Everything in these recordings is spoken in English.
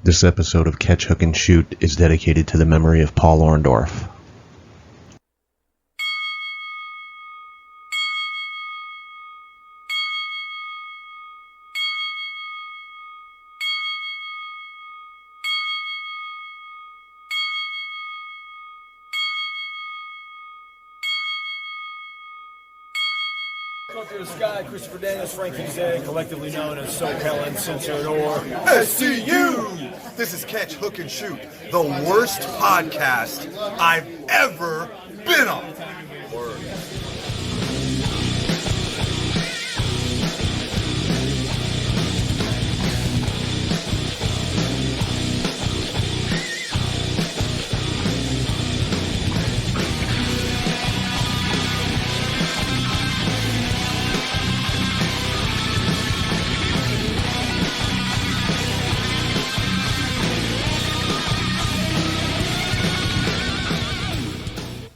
This episode of Catch, Hook, and Shoot is dedicated to the memory of Paul Orndorff. Up Sky, Christopher Daniels, Frankie Zay, collectively known as SoCal Uncensored or SCU! This is Catch, Hook, and Shoot, the worst podcast I've ever been on. Word.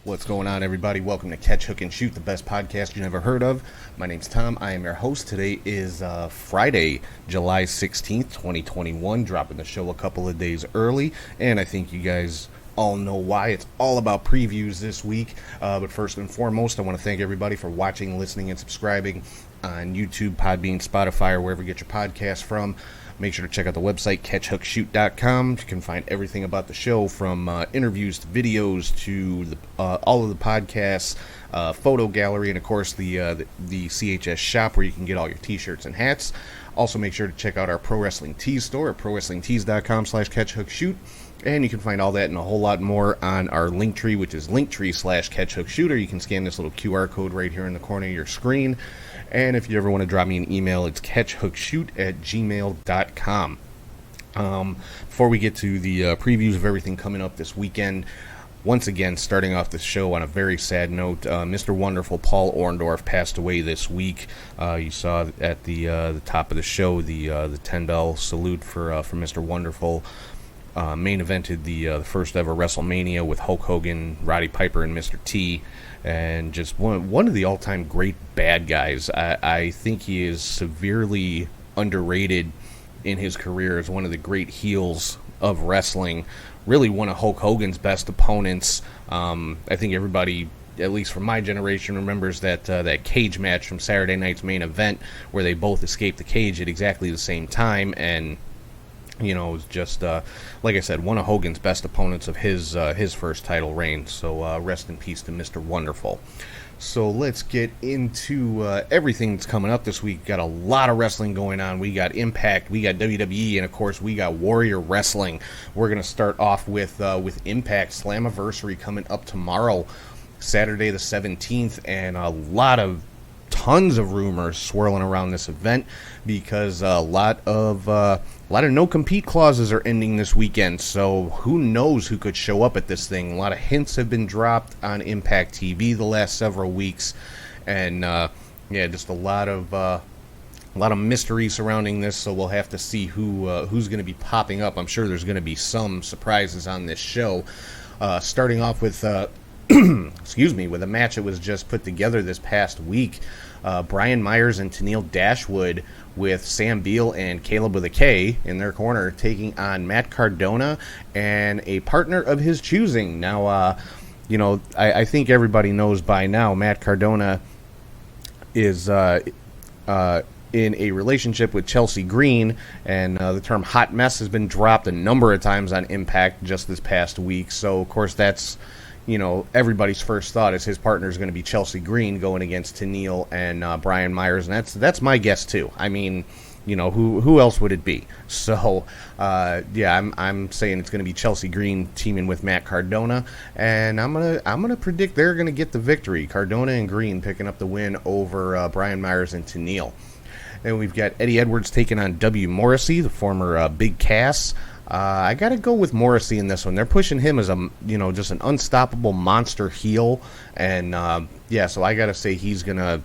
What's going on, everybody? Welcome to Catch, Hook, and Shoot, the best podcast you never heard of. My name's Tom. I am your host. Today is Friday, July 16th, 2021, dropping the show a couple of days early, and I think you guys all know why. It's all about previews this week, but first and foremost, I want to thank everybody for watching, listening, and subscribing on YouTube, Podbean, Spotify, or wherever you get your podcasts from. Make sure to check out the website, catchhookshoot.com. You can find everything about the show, from interviews to videos to all of the podcasts, photo gallery, and of course the CHS shop where you can get all your t-shirts and hats. Also, make sure to check out our Pro Wrestling Tees store at prowrestlingtees.com/catchhookshoot. And you can find all that and a whole lot more on our Linktree, which is linktree/catchhookshoot, or you can scan this little QR code right here in the corner of your screen. And if you ever want to drop me an email, it's catchhookshoot@gmail.com. Before we get to the previews of everything coming up this weekend, once again, starting off the show on a very sad note, Mr. Wonderful Paul Orndorff passed away this week. You saw at the top of the show the 10-bell salute for Mr. Wonderful. Main evented the first ever WrestleMania with Hulk Hogan, Roddy Piper, and Mr. T. And just one of the all-time great bad guys. I think he is severely underrated in his career as one of the great heels of wrestling. Really one of Hulk Hogan's best opponents. I think everybody, at least from my generation, remembers that cage match from Saturday night's main event where they both escaped the cage at exactly the same time. And you know, it was just, like I said, one of Hogan's best opponents of his first title reign. So rest in peace to Mr. Wonderful. So let's get into everything that's coming up this week. Got a lot of wrestling going on. We got Impact, we got WWE, and of course we got Warrior Wrestling. We're going to start off with Impact Slammiversary coming up tomorrow, Saturday the 17th, and tons of rumors swirling around this event because a lot of no-compete clauses are ending this weekend, so who knows who could show up at this thing. A lot of hints have been dropped on Impact TV the last several weeks, and just a lot of mystery surrounding this, so we'll have to see who's going to be popping up. I'm sure there's going to be some surprises on this show, starting off with with a match that was just put together this past week. Brian Myers and Tennille Dashwood with Sam Beal and Caleb with a K in their corner, taking on Matt Cardona and a partner of his choosing. Now, I think everybody knows by now Matt Cardona is in a relationship with Chelsea Green, and the term hot mess has been dropped a number of times on Impact just this past week. So, of course, that's everybody's first thought is his partner is going to be Chelsea Green going against Tennille and Brian Myers, and that's my guess too. I mean, who else would it be? So, I'm saying it's going to be Chelsea Green teaming with Matt Cardona, and I'm gonna predict they're going to get the victory. Cardona and Green picking up the win over Brian Myers and Tennille. And we've got Eddie Edwards taking on W. Morrissey, the former Big Cass. I got to go with Morrissey in this one. They're pushing him as just an unstoppable monster heel. And, so I got to say he's going to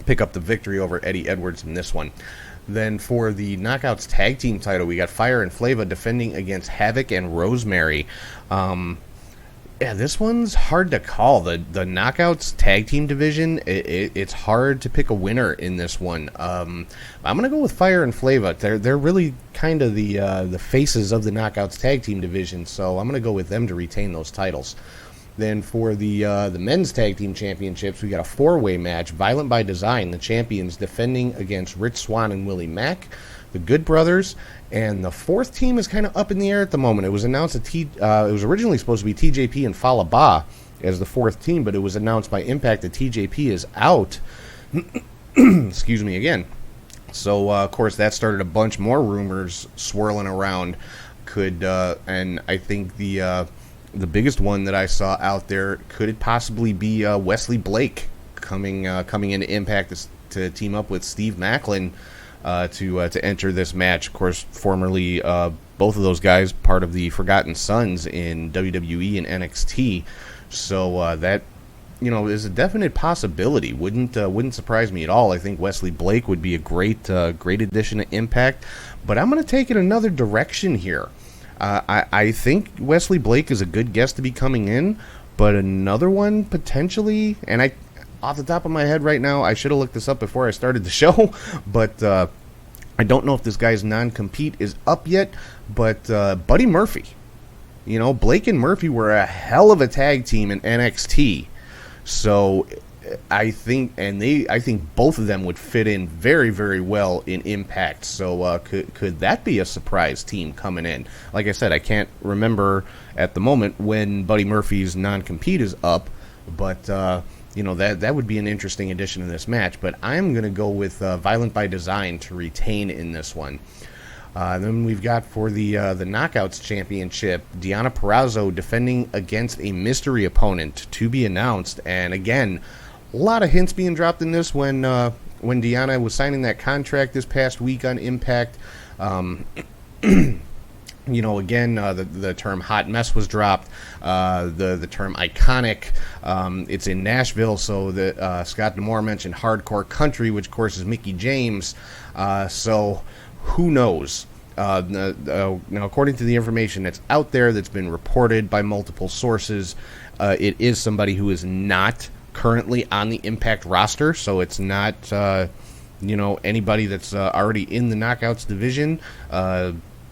pick up the victory over Eddie Edwards in this one. Then for the Knockouts Tag Team title, we got Fire and Flava defending against Havoc and Rosemary. Yeah, this one's hard to call. The Knockouts tag team division, it's hard to pick a winner in this one. I'm gonna go with Fire and Flava. They're really kind of the faces of the Knockouts tag team division, so I'm gonna go with them to retain those titles. Then for the men's tag team championships, we got a 4-way match. Violent by Design, the champions, defending against Rich Swann and Willie Mack, the Good Brothers, and the fourth team is kind of up in the air at the moment. It was announced that it was originally supposed to be TJP and Falaba as the fourth team, but it was announced by Impact that TJP is out. Excuse me again. So of course that started a bunch more rumors swirling around. And I think the biggest one that I saw out there, could it possibly be Wesley Blake coming into Impact to team up with Steve Macklin to enter this match. Of course, formerly both of those guys part of the Forgotten Sons in WWE and NXT. So that is a definite possibility. Wouldn't surprise me at all. I think Wesley Blake would be a great addition to Impact. But I'm going to take it another direction here. I think Wesley Blake is a good guest to be coming in, but another one potentially, and off the top of my head right now, I should have looked this up before I started the show, but I don't know if this guy's non-compete is up yet, but Buddy Murphy. Blake and Murphy were a hell of a tag team in NXT, so I think both of them would fit in very, very well in Impact. So could that be a surprise team coming in? Like I said, I can't remember at the moment when Buddy Murphy's non-compete is up, but that would be an interesting addition to this match. But I'm going to go with Violent by Design to retain in this one. Then we've got for the Knockouts Championship, Deonna Purrazzo defending against a mystery opponent to be announced. And again, a lot of hints being dropped in this when Deonna was signing that contract this past week on Impact. Again, the term hot mess was dropped. The term iconic. It's in Nashville, so that Scott D'Amore mentioned hardcore country, which of course is Mickie James. So who knows? Now, according to the information that's out there, that's been reported by multiple sources, it is somebody who is not currently on the Impact roster, so it's not anybody that's already in the Knockouts division.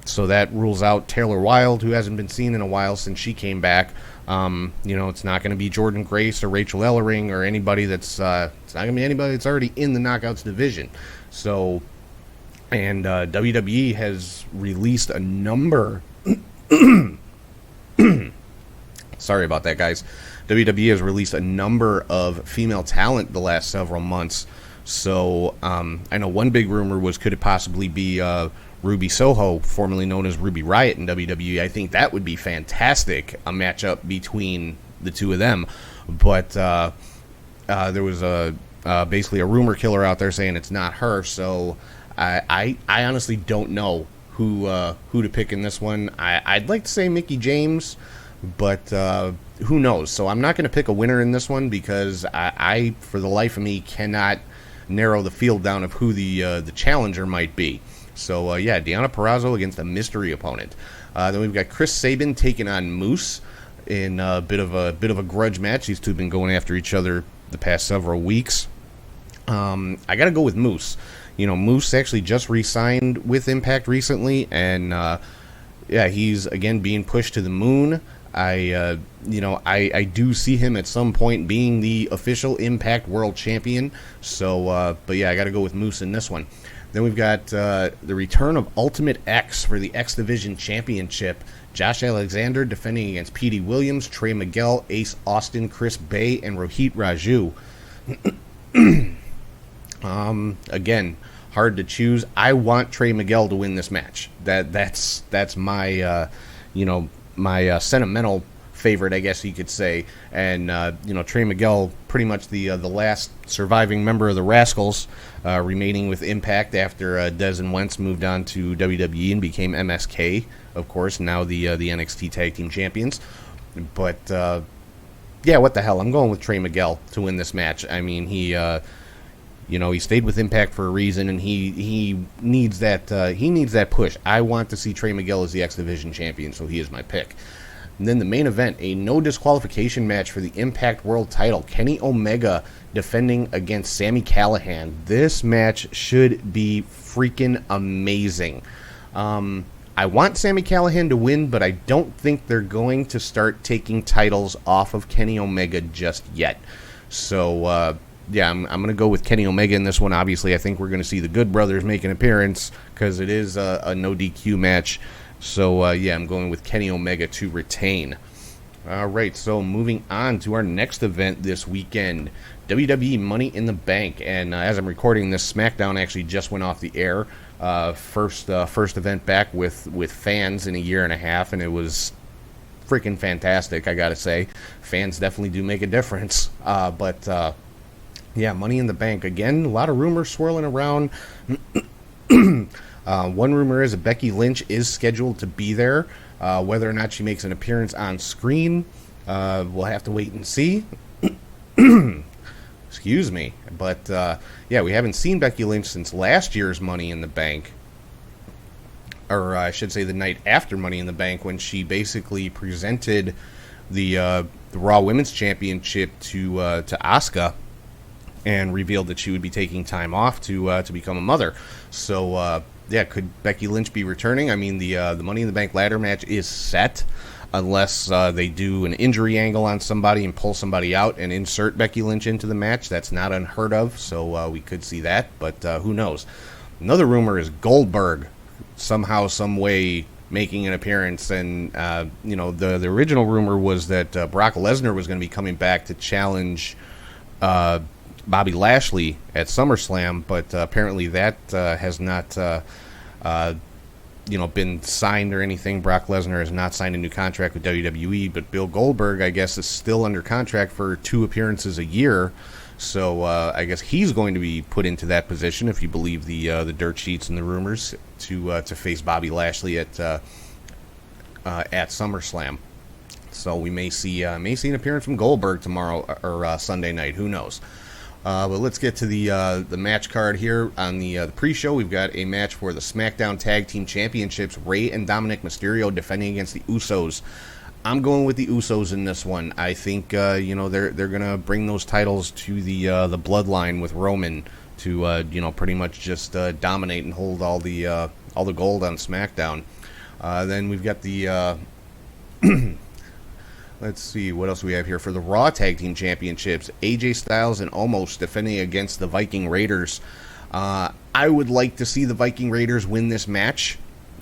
So that rules out Taylor Wilde, who hasn't been seen in a while since she came back. It's not going to be Jordan Grace or Rachel Ellering or anybody it's not going to be anybody that's already in the Knockouts division. So, and WWE has released a number. Sorry about that, guys. WWE has released a number of female talent the last several months. So I know one big rumor was, could it possibly be Ruby Soho, formerly known as Ruby Riott in WWE? I think that would be fantastic, a matchup between the two of them. But there was basically a rumor killer out there saying it's not her. So I honestly don't know who to pick in this one. I'd like to say Mickie James, but who knows? So I'm not going to pick a winner in this one because I, for the life of me, cannot narrow the field down of who the challenger might be. So Deonna Purrazzo against a mystery opponent. Then we've got Chris Sabin taking on Moose in a bit of a grudge match. These two have been going after each other the past several weeks. I got to go with Moose. Moose actually just re-signed with Impact recently, and he's again being pushed to the moon. I do see him at some point being the official Impact World Champion. So, I got to go with Moose in this one. Then we've got the return of Ultimate X for the X Division Championship. Josh Alexander defending against Petey Williams, Trey Miguel, Ace Austin, Chris Bay, and Rohit Raju. Again, hard to choose. I want Trey Miguel to win this match. That's my my sentimental favorite, I guess you could say. And Trey Miguel, pretty much the last surviving member of the Rascals, remaining with Impact after Dez and Wentz moved on to WWE and became MSK, of course, now the NXT Tag Team Champions. But what the hell? I'm going with Trey Miguel to win this match. I mean, he stayed with Impact for a reason, and he needs that push. I want to see Trey Miguel as the X Division champion, so he is my pick. And then the main event, a no disqualification match for the Impact World title. Kenny Omega defending against Sami Callihan. This match should be freaking amazing. I want Sami Callihan to win, but I don't think they're going to start taking titles off of Kenny Omega just yet. So, yeah, I'm going to go with Kenny Omega in this one. Obviously, I think we're going to see the Good Brothers make an appearance because it is a no DQ match. So, yeah, I'm going with Kenny Omega to retain. All right, so moving on to our next event this weekend, WWE Money in the Bank. And as I'm recording this, SmackDown actually just went off the air. First event back with fans in a year and a half, and it was freaking fantastic, I gotta say. Fans definitely do make a difference. But yeah, Money in the Bank. Again, a lot of rumors swirling around. One rumor is that Becky Lynch is scheduled to be there. Whether or not she makes an appearance on screen, we'll have to wait and see. Excuse me. But, yeah, we haven't seen Becky Lynch since last year's Money in the Bank. Or I should say the night after Money in the Bank, when she basically presented the Raw Women's Championship to Asuka and revealed that she would be taking time off to become a mother. So, yeah, could Becky Lynch be returning? I mean, the Money in the Bank ladder match is set, unless they do an injury angle on somebody and pull somebody out and insert Becky Lynch into the match. That's not unheard of, so we could see that, but who knows. Another rumor is Goldberg somehow, some way making an appearance, and you know, the original rumor was that Brock Lesnar was going to be coming back to challenge Bobby Lashley at SummerSlam, but apparently that has not you know, been signed or anything. Brock Lesnar has not signed a new contract with WWE, but Bill Goldberg, I guess, is still under contract for 2 appearances a year. So I guess he's going to be put into that position, if you believe the dirt sheets and the rumors, to face Bobby Lashley at SummerSlam. So we may see an appearance from Goldberg tomorrow or Sunday night. Who knows? But let's get to the match card here. On the pre-show, we've got a match for the SmackDown Tag Team Championships. Rey and Dominic Mysterio defending against the Usos. I'm going with the Usos in this one. I think you know, they're gonna bring those titles to the Bloodline with Roman to you know, pretty much just dominate and hold all the gold on SmackDown. Then we've got the let's see, what else we have here for the Raw Tag Team Championships. AJ Styles and Omos defending against the Viking Raiders. I would like to see the Viking Raiders win this match.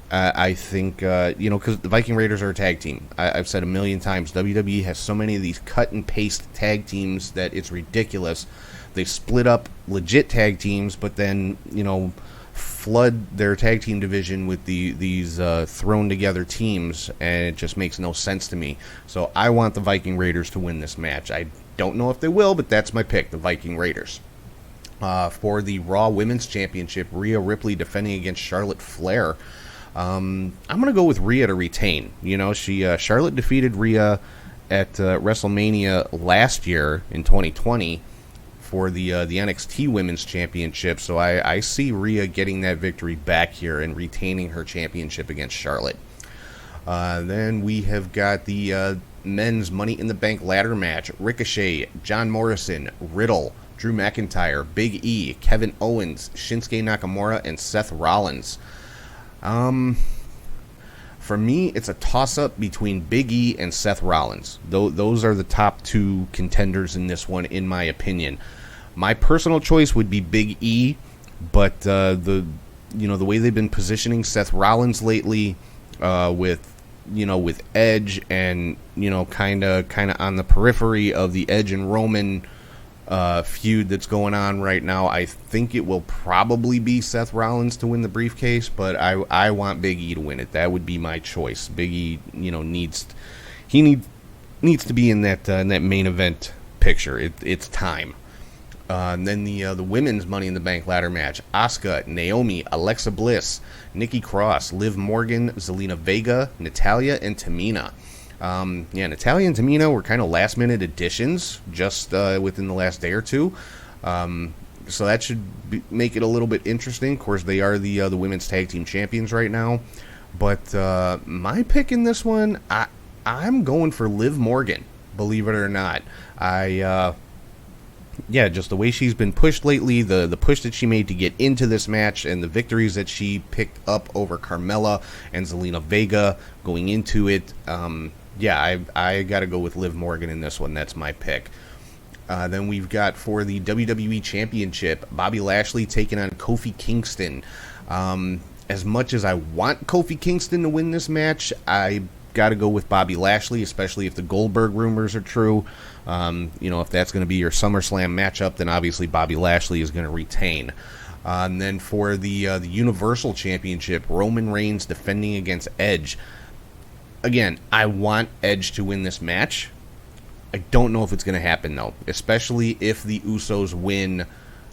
I think, you know, because the Viking Raiders are a tag team. I've said a million times, WWE has so many of these cut and paste tag teams that it's ridiculous. They split up legit tag teams, but then, you know, flood their tag team division with these thrown together teams, and it just makes no sense to me. So I want the Viking Raiders to win this match. I don't know if they will, but that's my pick, the Viking Raiders. For the Raw Women's Championship, Rhea Ripley defending against Charlotte Flair. I'm gonna go with Rhea to retain. You know, Charlotte defeated Rhea at WrestleMania last year in 2020 for the NXT Women's Championship, so I see Rhea getting that victory back here and retaining her championship against Charlotte. Then we have got the men's Money in the Bank ladder match. Ricochet, John Morrison, Riddle, Drew McIntyre, Big E, Kevin Owens, Shinsuke Nakamura, and Seth Rollins. For me, it's a toss-up between Big E and Seth Rollins. Those are the top 2 contenders in this one, in my opinion. My personal choice would be Big E, but the way they've been positioning Seth Rollins lately, with Edge and kind of on the periphery of the Edge and Roman feud that's going on right now, I think it will probably be Seth Rollins to win the briefcase, but I want Big E to win it. That would be my choice. Big E, needs to be in that main event picture. It's time. And then the women's Money in the Bank ladder match: Asuka, Naomi, Alexa Bliss, Nikki Cross, Liv Morgan, Zelina Vega, Natalya, and Tamina. Natalya and Tamina were kind of last-minute additions just within the last day or two. So that should make it a little bit interesting. Of course, they are the women's tag team champions right now. But my pick in this one, I'm going for Liv Morgan, believe it or not. Just the way she's been pushed lately, the push that she made to get into this match, and the victories that she picked up over Carmella and Zelina Vega going into it. I got to go with Liv Morgan in this one. That's my pick. Then we've got for the WWE Championship, Bobby Lashley taking on Kofi Kingston. As much as I want Kofi Kingston to win this match, I got to go with Bobby Lashley, especially if the Goldberg rumors are true. If that's going to be your SummerSlam matchup, then obviously Bobby Lashley is going to retain. And then for the Universal Championship, Roman Reigns defending against Edge. Again, I want Edge to win this match. I don't know if it's going to happen, though, especially if the Usos win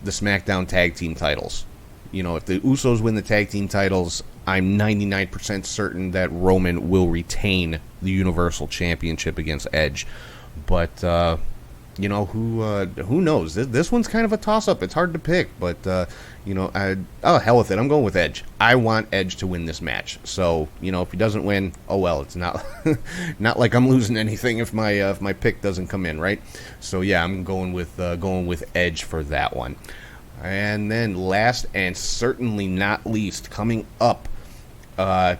the SmackDown Tag Team titles. If the Usos win the Tag Team titles, I'm 99% certain that Roman will retain the Universal Championship against Edge. But, who knows? This one's kind of a toss-up. It's hard to pick, but, hell with it. I'm going with Edge. I want Edge to win this match. So, if he doesn't win, oh well. It's not not like I'm losing anything if my pick doesn't come in, right? So, yeah, I'm going with Edge for that one. And then last and certainly not least, coming up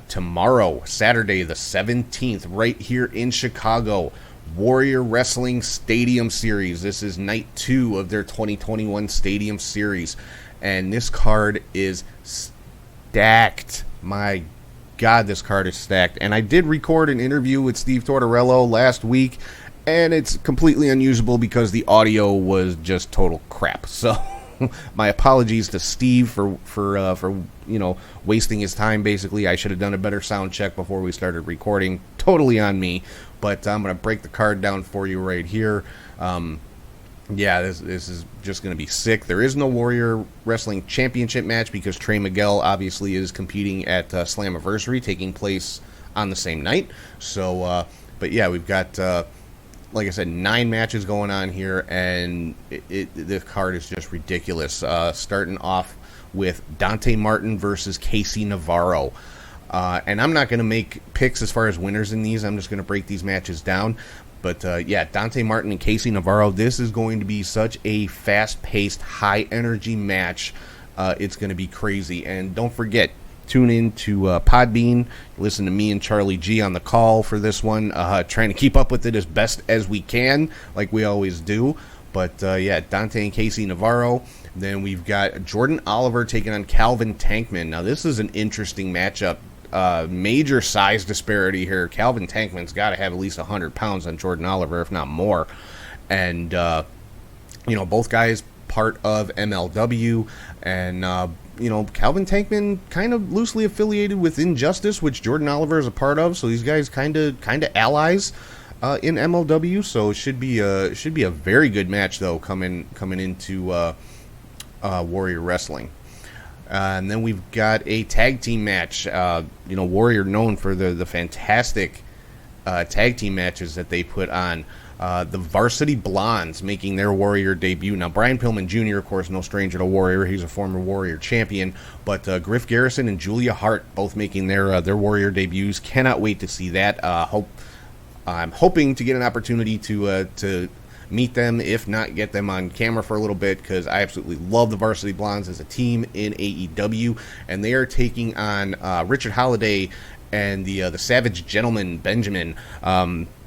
tomorrow, Saturday the 17th, right here in Chicago, Warrior Wrestling Stadium Series. This is night 2 of their 2021 Stadium Series, and this card is stacked. My God, this card is stacked. And I did record an interview with Steve Tortorello last week, and it's completely unusable because the audio was just total crap. So my apologies to Steve for wasting his time. Basically, I should have done a better sound check before we started recording. Totally on me. But I'm going to break the card down for you right here. This is just going to be sick. There is no Warrior Wrestling Championship match because Trey Miguel obviously is competing at Slammiversary, taking place on the same night. So, we've got, like I said, 9 matches going on here, and the card is just ridiculous. Starting off with Dante Martin versus Casey Navarro. And I'm not going to make picks as far as winners in these. I'm just going to break these matches down. But, Dante Martin and Casey Navarro, this is going to be such a fast-paced, high-energy match. It's going to be crazy. And don't forget, tune in to Podbean. Listen to me and Charlie G on the call for this one. Trying to keep up with it as best as we can, like we always do. But, Dante and Casey Navarro. Then we've got Jordan Oliver taking on Calvin Tankman. Now, this is an interesting matchup. Major size disparity here. Calvin Tankman's got to have at least 100 pounds on Jordan Oliver, if not more. And, both guys part of MLW. And, Calvin Tankman kind of loosely affiliated with Injustice, which Jordan Oliver is a part of. So these guys kind of allies in MLW. So it should be a very good match, though, coming into Warrior Wrestling. And then we've got a tag team match. Warrior known for the fantastic tag team matches that they put on. The Varsity Blondes making their Warrior debut. Now, Brian Pillman Jr., of course, no stranger to Warrior. He's a former Warrior champion. But Griff Garrison and Julia Hart both making their Warrior debuts. Cannot wait to see that. I'm hoping to get an opportunity to meet them, if not get them on camera for a little bit, because I absolutely love the Varsity Blondes as a team in AEW, and they are taking on Richard Holiday and the Savage Gentleman Benjamin.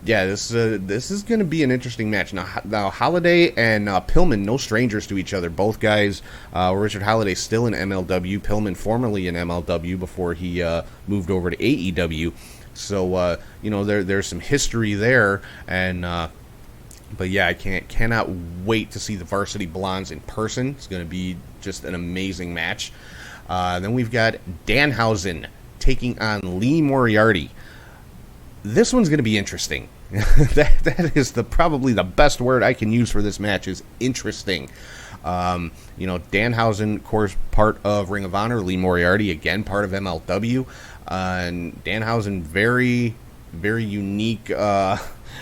This is going to be an interesting match. Now Holiday and Pillman, no strangers to each other. Both guys, Richard Holiday still in MLW, Pillman formerly in MLW before he moved over to AEW. So there's some history there, and but yeah, I cannot wait to see the Varsity Blondes in person. It's going to be just an amazing match. Then we've got Danhausen taking on Lee Moriarty. This one's going to be interesting. that is probably the best word I can use for this match is interesting. Danhausen, of course, part of Ring of Honor. Lee Moriarty, again, part of MLW. And Danhausen, very, very unique.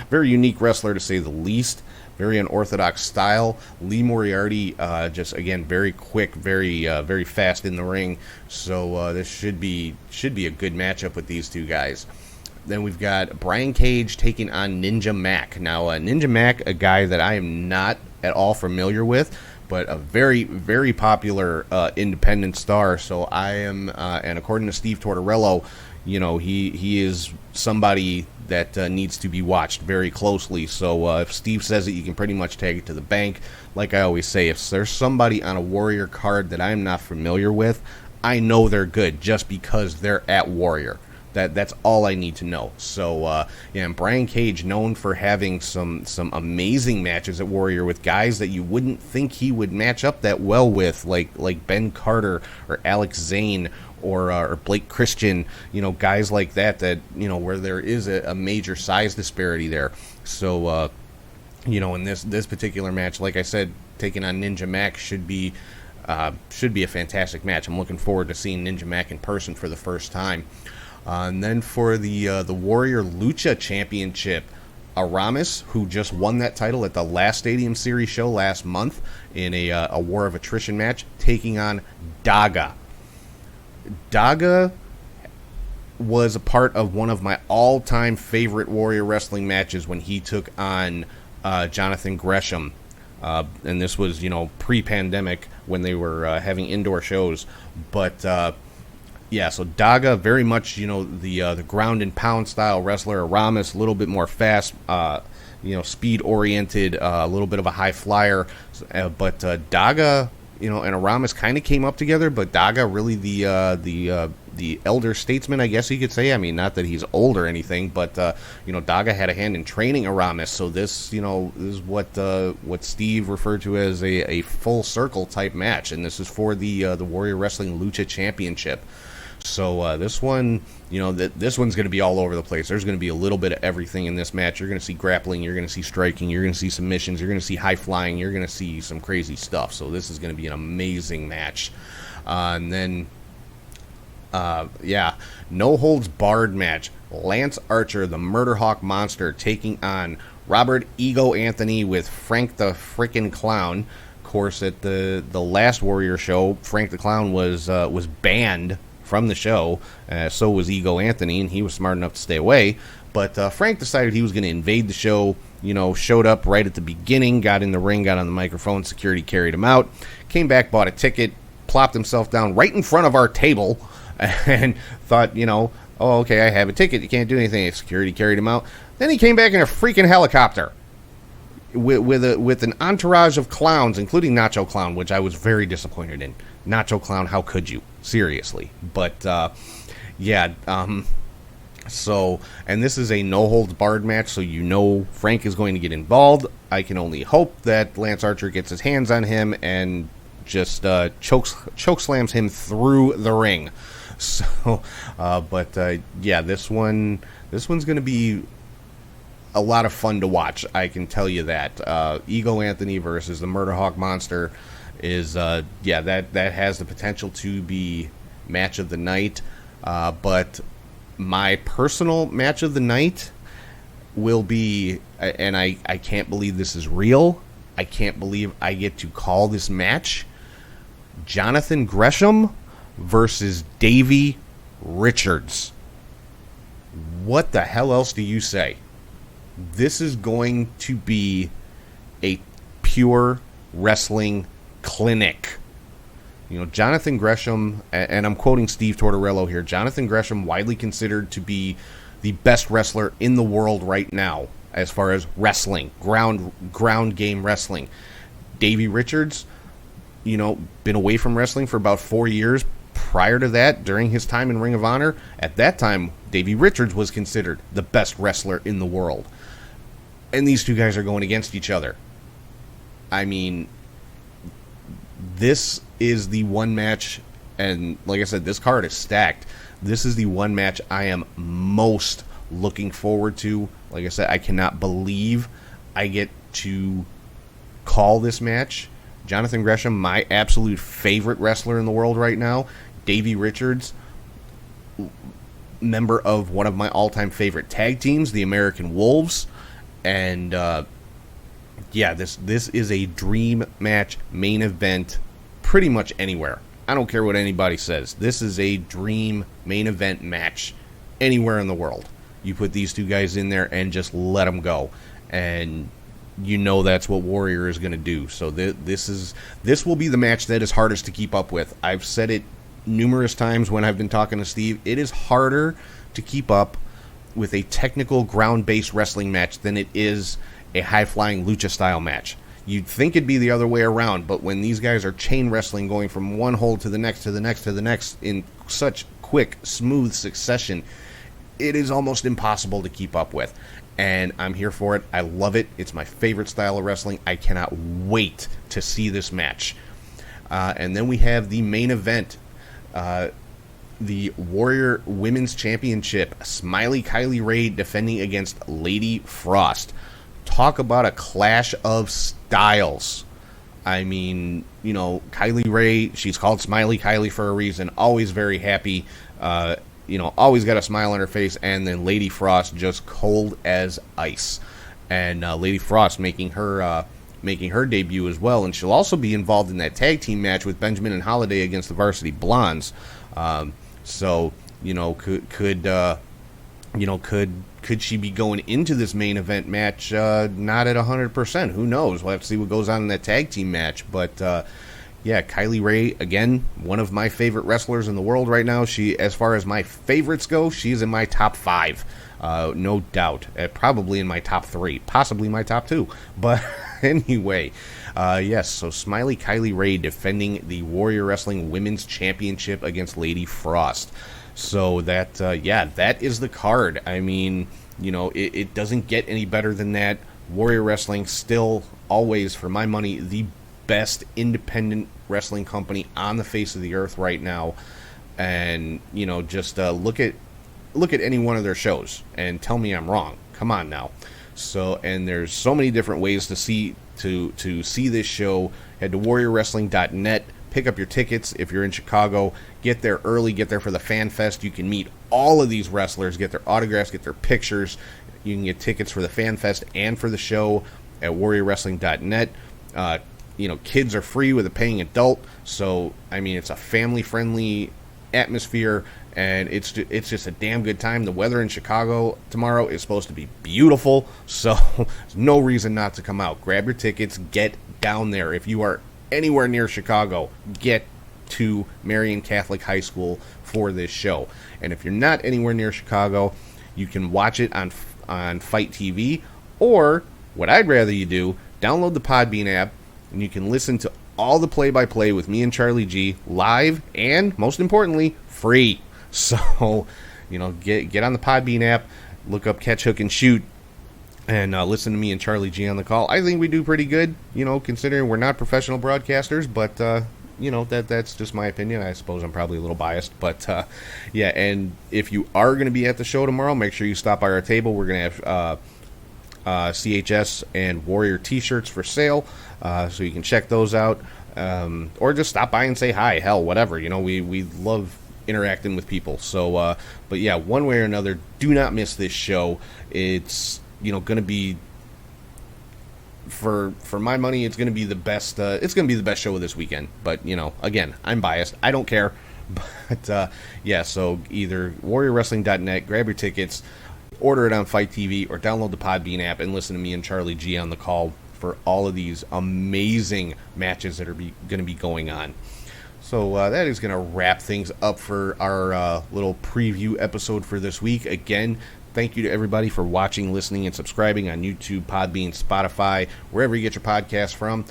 Very unique wrestler, to say the least. Very unorthodox style. Lee Moriarty, just again very quick, very fast in the ring. So this should be a good matchup with these two guys. Then we've got Brian Cage taking on Ninja Mac. Now, Ninja Mac, a guy that I am not at all familiar with, but a very, very popular independent star. So I am, and according to Steve Tortorello, he is somebody that needs to be watched very closely. So if Steve says it, you can pretty much take it to the bank. Like I always say, if there's somebody on a Warrior card that I'm not familiar with, I know they're good just because they're at Warrior. That's all I need to know. So, and Brian Cage, known for having some amazing matches at Warrior with guys that you wouldn't think he would match up that well with, like Ben Carter or Alex Zane or Blake Christian, guys like that where there is a major size disparity there. So, in this particular match, like I said, taking on Ninja Mac should be a fantastic match. I'm looking forward to seeing Ninja Mac in person for the first time. And then for the Warrior Lucha Championship, Aramis, who just won that title at the last Stadium Series show last month in a War of Attrition match, taking on Daga. Daga was a part of one of my all-time favorite Warrior Wrestling matches when he took on Jonathan Gresham. And this was, pre-pandemic when they were having indoor shows. But, so Daga, very much, the ground and pound style wrestler. Aramis, a little bit more fast, speed-oriented, a little bit of a high flyer. But Daga, and Aramis kind of came up together, but Daga really the elder statesman, I guess you could say. I mean, not that he's old or anything, but Daga had a hand in training Aramis. So this, is what Steve referred to as a full circle type match, and this is for the Warrior Wrestling Lucha Championship. So this one, this one's going to be all over the place. There's going to be a little bit of everything in this match. You're going to see grappling, you're going to see striking, you're going to see submissions, you're going to see high flying, you're going to see some crazy stuff. So this is going to be an amazing match. And then, no holds barred match. Lance Archer, the Murder Hawk Monster, taking on Robert Ego Anthony with Frank the Frickin' Clown. Of course, at the last Warrior show, Frank the Clown was banned from the show. So was Ego Anthony, and he was smart enough to stay away. But Frank decided he was going to invade the show. Showed up right at the beginning, got in the ring, got on the microphone. Security carried him out. Came back, bought a ticket, plopped himself down right in front of our table, and thought, oh, okay, I have a ticket. You can't do anything. Security carried him out. Then he came back in a freaking helicopter with an entourage of clowns, including Nacho Clown, which I was very disappointed in. Nacho Clown, how could you? Seriously. But, so, and this is a no-holds-barred match, so Frank is going to get involved. I can only hope that Lance Archer gets his hands on him and just choke slams him through the ring. So, this one's going to be a lot of fun to watch. I can tell you that. Ego Anthony versus the Murder Hawk Monster is, that has the potential to be match of the night. But my personal match of the night will be, and I can't believe this is real. I can't believe I get to call this match, Jonathan Gresham versus Davey Richards. What the hell else do you say? This is going to be a pure wrestling clinic. Jonathan Gresham, and I'm quoting Steve Tortorello here, Jonathan Gresham, widely considered to be the best wrestler in the world right now as far as wrestling, ground game wrestling. Davey Richards, been away from wrestling for about 4 years. Prior to that, during his time in Ring of Honor, at that time, Davey Richards was considered the best wrestler in the world. And these two guys are going against each other. I mean, this is the one match, and like I said, this card is stacked. This is the one match I am most looking forward to. Like I said, I cannot believe I get to call this match. Jonathan Gresham, my absolute favorite wrestler in the world right now. Davey Richards, member of one of my all-time favorite tag teams, the American Wolves. And, this is a dream match, main event, pretty much anywhere. I don't care what anybody says. This is a dream main event match anywhere in the world. You put these two guys in there and just let them go. And that's what Warrior is going to do. So this will be the match that is hardest to keep up with. I've said it numerous times when I've been talking to Steve. It is harder to keep up with a technical ground-based wrestling match than it is a high-flying lucha-style match. You'd think it'd be the other way around, but when these guys are chain wrestling, going from one hold to the next, to the next, to the next, in such quick, smooth succession, it is almost impossible to keep up with. And I'm here for it. I love it. It's my favorite style of wrestling. I cannot wait to see this match. And then we have the main event. The Warrior Women's Championship. Smiley Kylie Rae defending against Lady Frost. Talk about a clash of styles. I mean, Kylie Rae, she's called Smiley Kylie for a reason. Always very happy. Always got a smile on her face, and then Lady Frost just cold as ice. And Lady Frost making her debut as well, and she'll also be involved in that tag team match with Benjamin and Holiday against the Varsity Blondes. Could she be going into this main event match not at 100%? Who knows? We'll have to see what goes on in that tag team match, but. Kylie Rae, again, one of my favorite wrestlers in the world right now. She, as far as my favorites go, she's in my top 5, no doubt. Probably in my top 3, possibly my top 2. But anyway, so Smiley Kylie Rae defending the Warrior Wrestling Women's Championship against Lady Frost. So that is the card. I mean, it doesn't get any better than that. Warrior Wrestling still always, for my money, the best independent wrestling company on the face of the earth right now. And just look at any one of their shows and tell me I'm wrong. Come on now. So, and there's so many different ways to see this show. Head to warriorwrestling.net, pick up your tickets if you're in Chicago. Get there early, get there for the Fan Fest. You can meet all of these wrestlers, get their autographs, get their pictures. You can get tickets for the Fan Fest and for the show at warriorwrestling.net. Kids are free with a paying adult, so I mean it's a family-friendly atmosphere, and it's just a damn good time. The weather in Chicago tomorrow is supposed to be beautiful, so there's no reason not to come out. Grab your tickets, get down there. If you are anywhere near Chicago, get to Marian Catholic High School for this show. And if you're not anywhere near Chicago, you can watch it on Fight TV, or what I'd rather you do, download the Podbean app, and you can listen to all the play-by-play with me and Charlie G live and, most importantly, free. So, get on the Podbean app, look up Catch, Hook, and Shoot, and listen to me and Charlie G on the call. I think we do pretty good, considering we're not professional broadcasters, but, that's just my opinion. I suppose I'm probably a little biased, but, and if you are going to be at the show tomorrow, make sure you stop by our table. We're going to have CHS and Warrior t-shirts for sale, so you can check those out, or just stop by and say hi. Hell, whatever. We love interacting with people. So, but yeah, one way or another, do not miss this show. It's going to be, for my money, it's going to be the best. It's going to be the best show of this weekend. But again, I'm biased. I don't care. But so either warriorwrestling.net, grab your tickets, order it on Fight TV, or download the Podbean app and listen to me and Charlie G on the call for all of these amazing matches that are going to be going on. So that is going to wrap things up for our little preview episode for this week. Again, thank you to everybody for watching, listening, and subscribing on YouTube, Podbean, Spotify, wherever you get your podcasts from.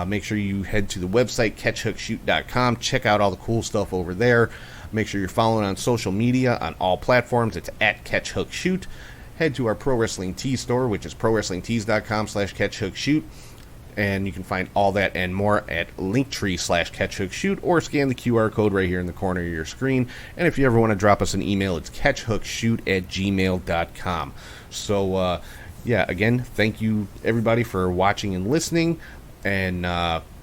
Make sure you head to the website, catchhookshoot.com. Check out all the cool stuff over there. Make sure you're following on social media on all platforms. It's at CatchHookShoot. Head to our Pro Wrestling Tees store, which is prowrestlingtees.com/CatchHookShoot. And you can find all that and more at linktree/CatchHookShoot, or scan the QR code right here in the corner of your screen. And if you ever want to drop us an email, it's catchhookshoot@gmail.com. So, again, thank you, everybody, for watching and listening. And,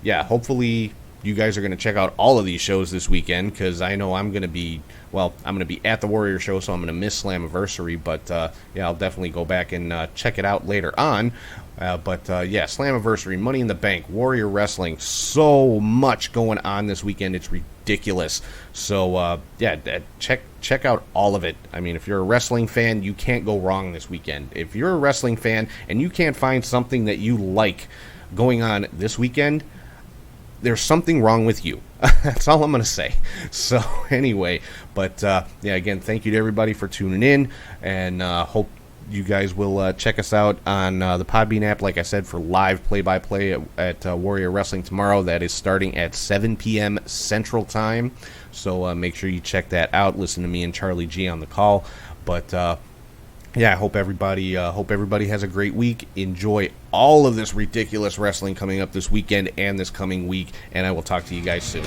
hopefully you guys are going to check out all of these shows this weekend, because I know I'm going to be at the Warrior show, so I'm going to miss Slammiversary, but I'll definitely go back and check it out later on. Slammiversary, Money in the Bank, Warrior Wrestling, so much going on this weekend. It's ridiculous. ridiculous. So check out all of it. I mean, if you're a wrestling fan, you can't go wrong this weekend. If you're a wrestling fan and you can't find something that you like going on this weekend, there's something wrong with you. That's all I'm going to say. So anyway, but again, thank you to everybody for tuning in, and hope you guys will check us out on the Podbean app, like I said, for live play-by-play at Warrior Wrestling tomorrow. That is starting at 7 p.m. Central Time. So make sure you check that out. Listen to me and Charlie G on the call. But I hope everybody has a great week. Enjoy all of this ridiculous wrestling coming up this weekend and this coming week, and I will talk to you guys soon.